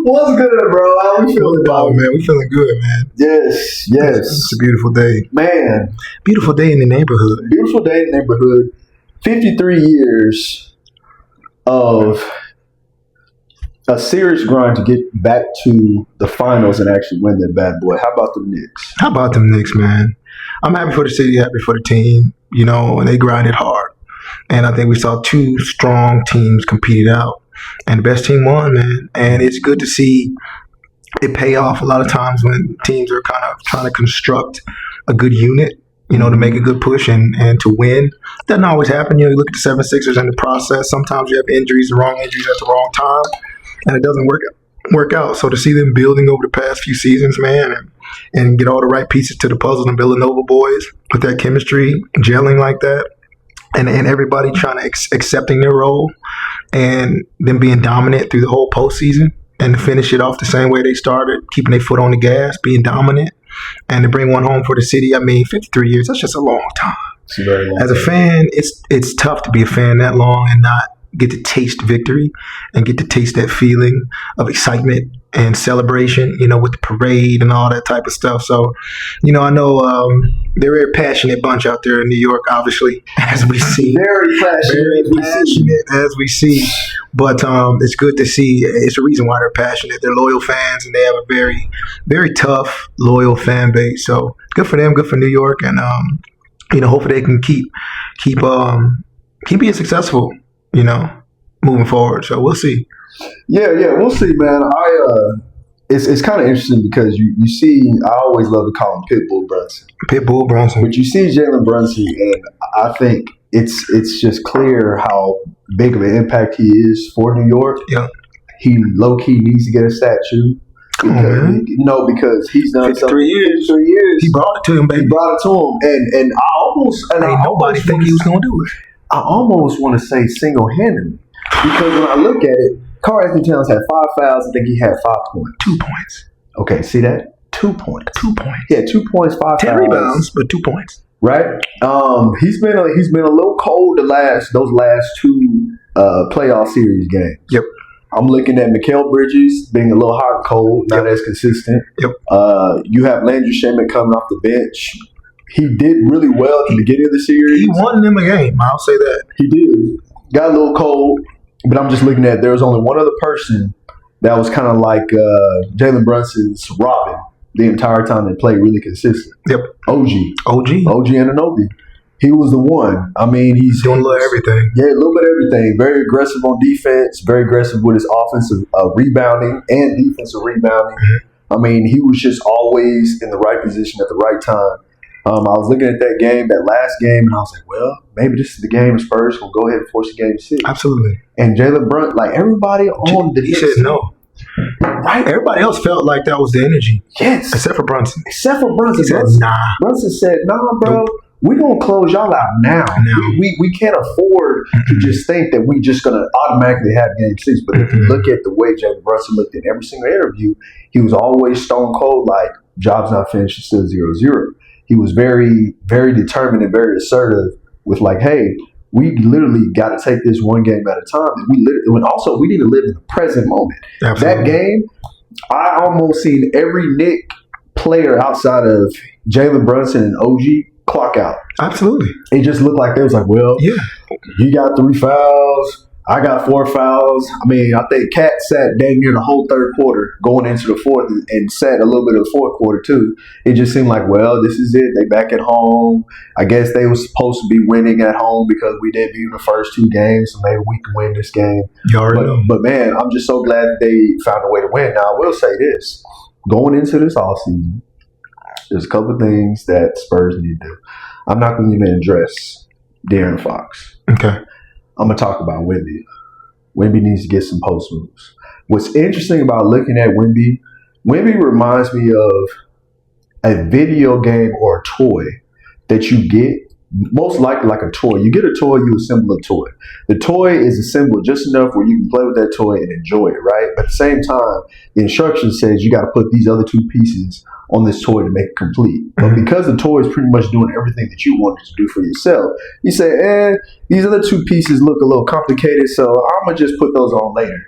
What's good, bro? How we feeling, Oh, man, we feeling good, man. Yes. It's a beautiful day. Man, Beautiful day in the neighborhood. beautiful day in the neighborhood. 53 years of a serious grind to get back to the finals and actually win that bad boy. How about the Knicks? How about them Knicks, man? I'm happy for the city, happy for the team, and they grinded hard. And I think we saw two strong teams compete it out. And the best team won, man. And it's good to see it pay off a lot of times when teams are kind of trying to construct a good unit, to make a good push and to win. Doesn't always happen. You look at the 76ers in the process. Sometimes you have injuries, the wrong injuries at the wrong time, and it doesn't work out. So to see them building over the past few seasons, man, and get all the right pieces to the puzzle, and Villanova boys with that chemistry, gelling like that, and everybody trying to accepting their role, and them being dominant through the whole postseason, and to finish it off the same way they started, keeping their foot on the gas, being dominant, and to bring one home for the city. 53 years, that's just a long time. It's a very long As a time. fan, it's tough to be a fan that long and not get to taste victory and get to taste that feeling of excitement and celebration, with the parade and all that type of stuff. So, I know they're a very passionate bunch out there in New York, obviously, as we see. Very passionate. As we see. But it's good to see. It's a reason why they're passionate. They're loyal fans, and they have a very, very tough, loyal fan base. So good for them. Good for New York, and hopefully they can keep being successful. Moving forward. So we'll see. Yeah, we'll see, man. It's kind of interesting because you see, I always love to call him Pitbull Brunson. Pitbull Brunson. But you see Jalen Brunson, and I think it's just clear how big of an impact he is for New York. Yeah. He low-key needs to get a statue. Come on, man. Because he's done 53 years. 53 years. He brought it to him, baby. He brought it to him. And I almost... And Ain't nobody think he was going to do it. I almost want to say single-handedly. Because when I look at it, Karl Anthony Towns had 5 fouls. I think he had 5 points. 2 points. Okay, see that? 2 points. 2 points. Yeah, 2 points, 5 10 fouls. rebounds, but 2 points. Right? He's been a little cold those last 2 playoff series games. Yep. I'm looking at Mikal Bridges being a little hot and cold, not as consistent. Yep. You have Landry Shamet coming off the bench. He did really well at the beginning of the series. He won them a game. I'll say that. He did. Got a little cold, but I'm just looking at there was only one other person that was kind of like Jalen Brunson's Robin the entire time they played really consistent. Yep. OG Anunoby. He was the one. He's Doing a little everything. Yeah, a little bit of everything. Very aggressive on defense, very aggressive with his offensive rebounding and defensive rebounding. Mm-hmm. He was just always in the right position at the right time. I was looking at that last game, and I was like, well, maybe this is the game the Spurs will go ahead and force a game 6. Absolutely. And Jalen Brunson, like everybody on the He said no. Right? Everybody else felt like that was the energy. Yes. Except for Brunson. He said, Nah. Brunson said, nah, bro. Nope. We're going to close y'all out now. We can't afford to just think that we're just going to automatically have game 6. But if you look at the way Jalen Brunson looked in every single interview, he was always stone cold, like, job's not finished, it's still 0-0. He was very, very determined and very assertive with like, hey, we literally got to take this one game at a time. And we need to live in the present moment. Absolutely. That game, I almost seen every Knick player outside of Jalen Brunson and OG clock out. Absolutely. It just looked like they was like, well, Yeah. you got 3 fouls. I got 4 fouls. I think Cat sat dang near the whole third quarter going into the fourth and sat a little bit of the fourth quarter too. It just seemed like, well, this is it. They back at home. I guess they were supposed to be winning at home because we debuted the first 2 games, so maybe we can win this game. You already know. But man, I'm just so glad that they found a way to win. Now, I will say this. Going into this offseason, there's a couple of things that Spurs need to do. I'm not going to even address De'Aaron Fox. Okay. I'm going to talk about Wemby. Wemby needs to get some post moves. What's interesting about looking at Wemby reminds me of a video game or a toy that you get most likely like a toy. You get a toy, you assemble a toy. The toy is assembled just enough where you can play with that toy and enjoy it, right? But at the same time, the instruction says you got to put these other two pieces on this toy to make it complete. But because the toy is pretty much doing everything that you wanted to do for yourself, you say, these other two pieces look a little complicated, so I'm going to just put those on later.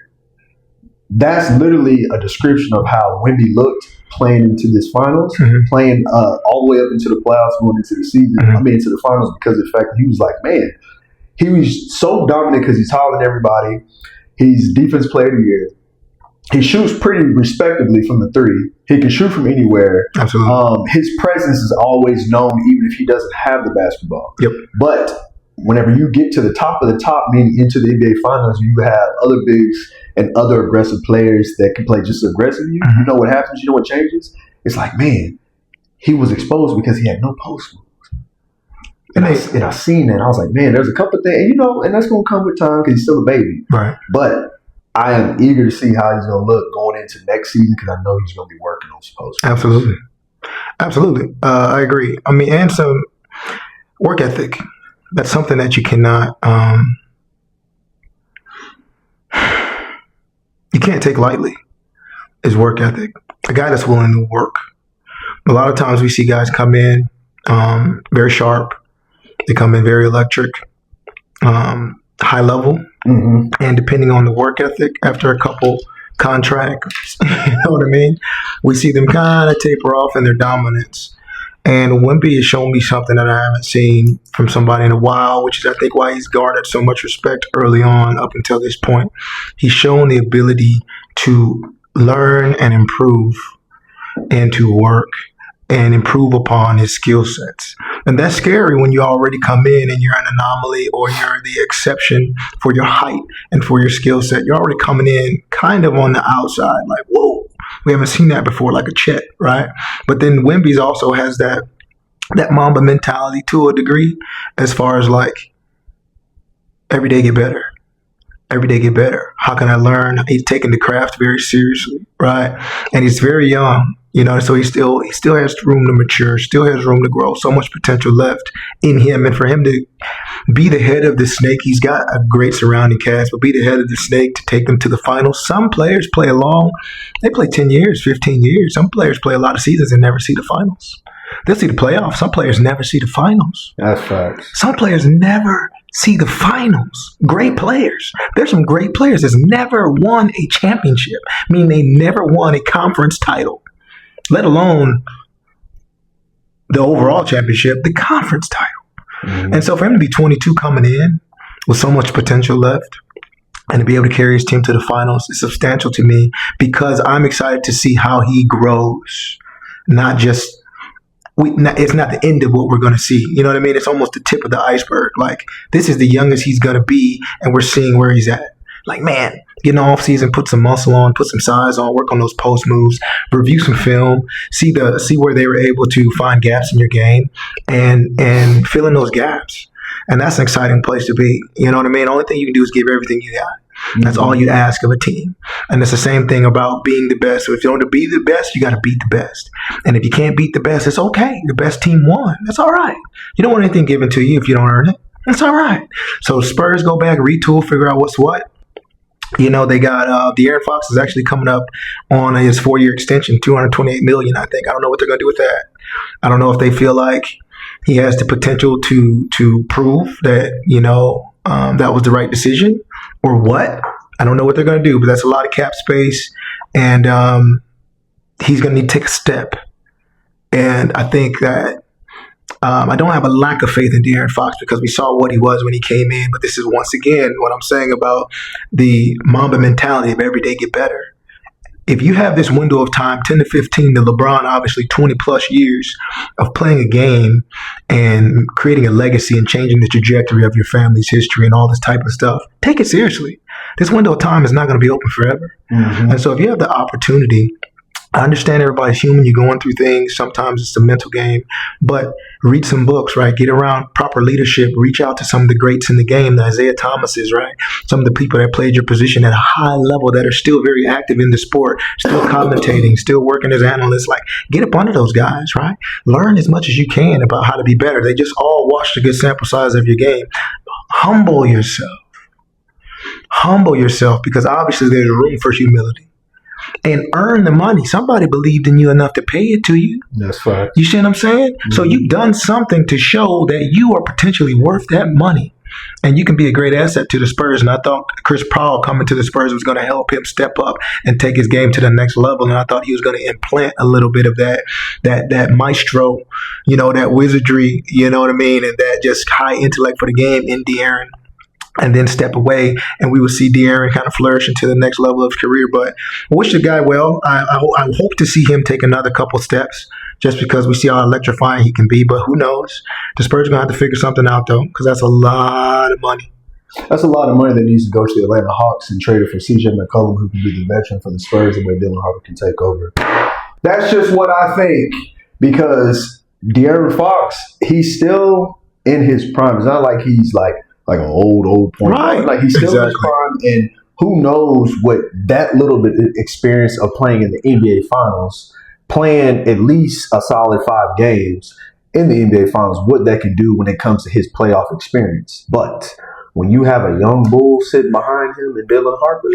That's literally a description of how Wemby looked playing into this finals, playing all the way up into the playoffs, going into the season, into the finals, because of the fact that he was like, man, he was so dominant because he's taller than everybody. He's defense player of the year. He shoots pretty respectively from the three. He can shoot from anywhere. Absolutely. His presence is always known, even if he doesn't have the basketball. Yep. But whenever you get to the top of the top, meaning into the NBA Finals, you have other bigs and other aggressive players that can play just as aggressive as you. You know what happens? You know what changes? It's like, man, he was exposed because he had no post moves. And I seen that. I was like, man, there's a couple of things, and that's going to come with time because he's still a baby. Right. But I am eager to see how he's going to look going into next season because I know he's going to be working on his post moves. Absolutely. I agree. And some work ethic. That's something that you cannot, you can't take lightly, is work ethic. A guy that's willing to work. A lot of times we see guys come in very sharp. They come in very electric, high level. And depending on the work ethic, after a couple contracts, you know what I mean? We see them kind of taper off in their dominance. And Wemby has shown me something that I haven't seen from somebody in a while, which is I think why he's garnered so much respect early on up until this point. He's shown the ability to learn and improve and to work and improve upon his skill sets. And that's scary when you already come in and you're an anomaly or you're the exception for your height and for your skill set. You're already coming in kind of on the outside, like, whoa. We haven't seen that before, like a Chet, right? But then Wemby's also has that Mamba mentality to a degree, as far as like every day get better. Every day get better. How can I learn? He's taking the craft very seriously, right? And he's very young, so he still has room to mature, still has room to grow, so much potential left in him. And for him to be the head of the snake, he's got a great surrounding cast, but be the head of the snake to take them to the finals. Some players play they play 10 years, 15 years. Some players play a lot of seasons and never see the finals. They'll see the playoffs. Some players never see the finals. That's facts. Some players never see the finals. Great players. There's some great players that's never won a championship, meaning they never won a conference title, let alone the overall championship, the conference title. And so for him to be 22 coming in with so much potential left and to be able to carry his team to the finals is substantial to me because I'm excited to see how he grows. Not just, it's not the end of what we're going to see. You know what I mean? It's almost the tip of the iceberg. Like, this is the youngest he's going to be, and we're seeing where he's at. Like, man, get an off season, put some muscle on, put some size on, work on those post moves, review some film, see where they were able to find gaps in your game and fill in those gaps. And that's an exciting place to be. You know what I mean? The only thing you can do is give everything you got. That's all you ask of a team. And it's the same thing about being the best. So if you want to be the best, you got to beat the best. And if you can't beat the best, it's okay. The best team won. That's all right. You don't want anything given to you if you don't earn it. That's all right. So Spurs go back, retool, figure out what's what. They got De'Aaron Fox is actually coming up on his 4-year extension, $228 million, I think. I don't know what they're going to do with that. I don't know if they feel like he has the potential to prove that, that was the right decision or what. I don't know what they're going to do, but that's a lot of cap space. And he's going to need to take a step. And I think that I don't have a lack of faith in De'Aaron Fox because we saw what he was when he came in. But this is once again what I'm saying about the Mamba mentality of every day get better. If you have this window of time, 10 to 15, to LeBron, obviously 20 plus years of playing a game and creating a legacy and changing the trajectory of your family's history and all this type of stuff, take it seriously. This window of time is not going to be open forever. And so if you have the opportunity I understand everybody's human. You're going through things. Sometimes it's a mental game, but read some books, right? Get around proper leadership. Reach out to some of the greats in the game, the Isaiah Thomases, right? Some of the people that played your position at a high level that are still very active in the sport, still commentating, still working as analysts. Like, get up under those guys, right? Learn as much as you can about how to be better. They just all watched a good sample size of your game. Humble yourself. Humble yourself, because obviously there's room for humility. And earn the money. Somebody believed in you enough to pay it to you. That's right. You see what I'm saying? Mm-hmm. So you've done something to show that you are potentially worth that money. And you can be a great asset to the Spurs. And I thought Chris Paul coming to the Spurs was going to help him step up and take his game to the next level. And I thought he was going to implant a little bit of that maestro, that wizardry, you know what I mean? And that just high intellect for the game in De'Aaron. And then step away, and we will see De'Aaron kind of flourish into the next level of his career. But I wish the guy well. I hope to see him take another couple steps, just because we see how electrifying he can be. But who knows? The Spurs are going to have to figure something out, though, because that's a lot of money. That's a lot of money that needs to go to the Atlanta Hawks and trade it for CJ McCollum, who can be the veteran for the Spurs, and where Dylan Harper can take over. That's just what I think, because De'Aaron Fox, he's still in his prime. It's not like he's like an old point guard. Like, he's still in his prime, and who knows what that little bit of experience of playing in the NBA Finals, playing at least a solid 5 games in the NBA Finals, what that can do when it comes to his playoff experience. But when you have a young bull sitting behind him and Dylan Harper,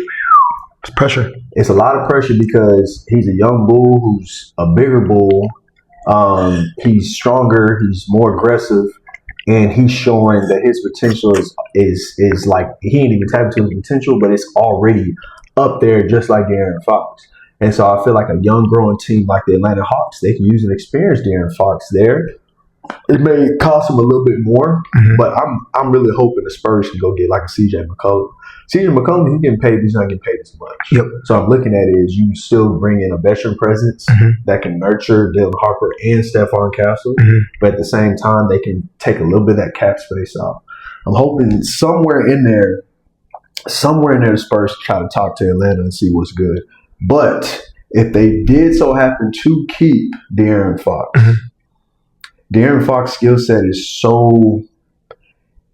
it's pressure. It's a lot of pressure, because he's a young bull who's a bigger bull. He's stronger. He's more aggressive. And he's showing that his potential is like, he ain't even tapped into his potential, but it's already up there, just like De'Aaron Fox. And so I feel like a young, growing team like the Atlanta Hawks, they can use an experienced De'Aaron Fox there. It may cost them a little bit more, but I'm really hoping the Spurs can go get like a CJ McCollum. CJ McCollum, he's getting paid, but he's not getting paid as much. Yep. So I'm looking at it as you still bring in a veteran presence that can nurture Dylan Harper and Stephon Castle, but at the same time, they can take a little bit of that cap space off. I'm hoping somewhere in there, the Spurs try to talk to Atlanta and see what's good. But if they did so happen to keep De'Aaron Fox, De'Aaron Fox's skill set is so...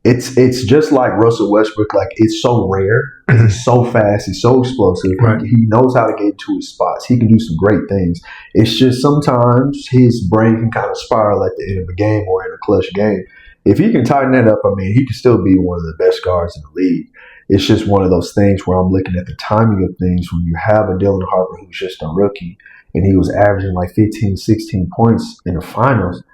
It's just like Russell Westbrook. Like, it's so rare. He's so fast. He's so explosive. Right. He knows how to get to his spots. He can do some great things. It's just sometimes his brain can kind of spiral at the end of a game or in a clutch game. If he can tighten that up, I mean, he can still be one of the best guards in the league. It's just one of those things where I'm looking at the timing of things. When you have a Dylan Harper who's just a rookie, and he was averaging like 15, 16 points in the finals,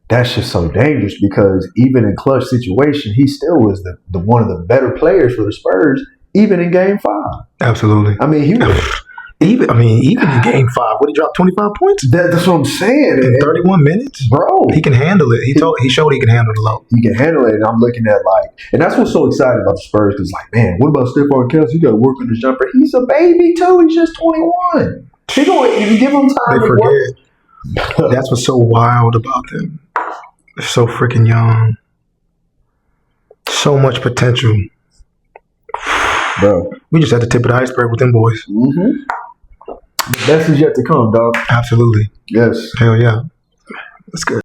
that's just so dangerous, because even in clutch situation, he still was the one of the better players for the Spurs, even in Game 5. Absolutely. I mean, he was even in Game 5, what, he dropped 25 points? That's what I'm saying. In 31 minutes, bro. He can handle it. He showed he can handle the load. He can handle it, and I'm looking at and that's what's so exciting about the Spurs. Because man, what about Stephon Castle? He got to work on his jumper. He's a baby too. He's just 21. If you give him time, they forget. That's what's so wild about them. They're so freaking young. So much potential. Bro. We just had the tip of the iceberg with them boys. The best is yet to come, dog. Absolutely. Yes. Hell yeah. That's good.